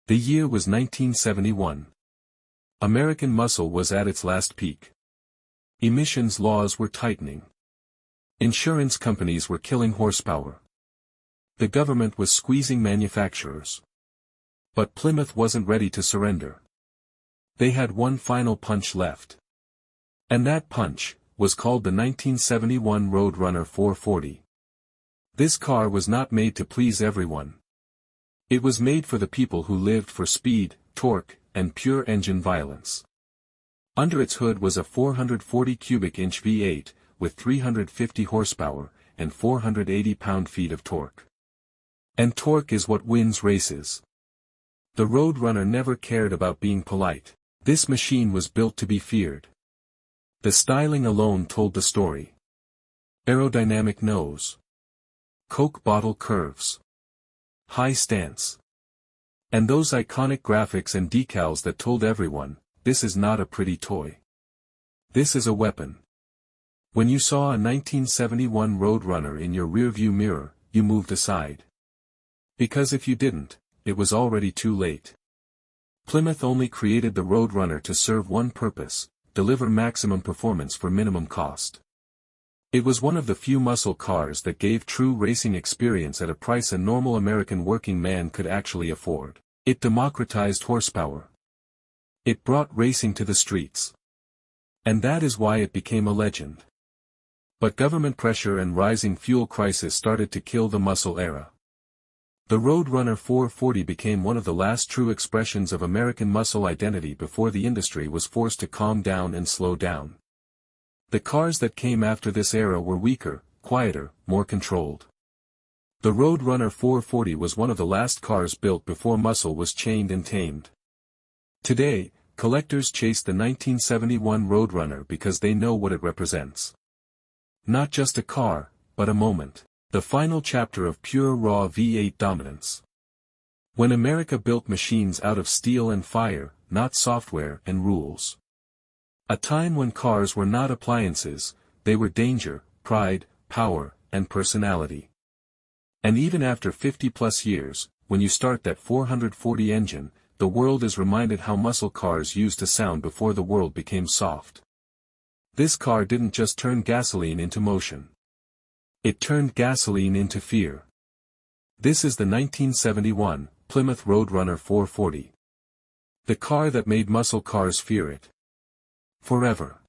The year was 1971. American muscle was at its last peak. Emissions laws were tightening. Insurance companies were killing horsepower. The government was squeezing manufacturers. But Plymouth wasn't ready to surrender. They had one final punch left. And that punch was called the 1971 Road Runner 440. This car was not made to please everyone. It was made for the people who lived for speed, torque, and pure engine violence. Under its hood was a 440 cubic inch V8, with 350 horsepower, and 480 pound-feet of torque. And torque is what wins races. The Road Runner never cared about being polite. This machine was built to be feared. The styling alone told the story. Aerodynamic nose. Coke bottle curves. High stance. And those iconic graphics and decals that told everyone, this is not a pretty toy. This is a weapon. When you saw a 1971 Road Runner in your rearview mirror, you moved aside. Because if you didn't, it was already too late. Plymouth only created the Road Runner to serve one purpose: deliver maximum performance for minimum cost. It was one of the few muscle cars that gave true racing experience at a price a normal American working man could actually afford. It democratized horsepower. It brought racing to the streets. And that is why it became a legend. But government pressure and rising fuel crisis started to kill the muscle era. The Road Runner 440 became one of the last true expressions of American muscle identity before the industry was forced to calm down and slow down. The cars that came after this era were weaker, quieter, more controlled. The Road Runner 440 was one of the last cars built before muscle was chained and tamed. Today, collectors chase the 1971 Road Runner because they know what it represents. Not just a car, but a moment. The final chapter of pure raw V8 dominance. When America built machines out of steel and fire, not software and rules. A time when cars were not appliances, they were danger, pride, power, and personality. And even after 50+ years, when you start that 440 engine, the world is reminded how muscle cars used to sound before the world became soft. This car didn't just turn gasoline into motion. It turned gasoline into fear. This is the 1971 Plymouth Road Runner 440. The car that made muscle cars fear it. Forever.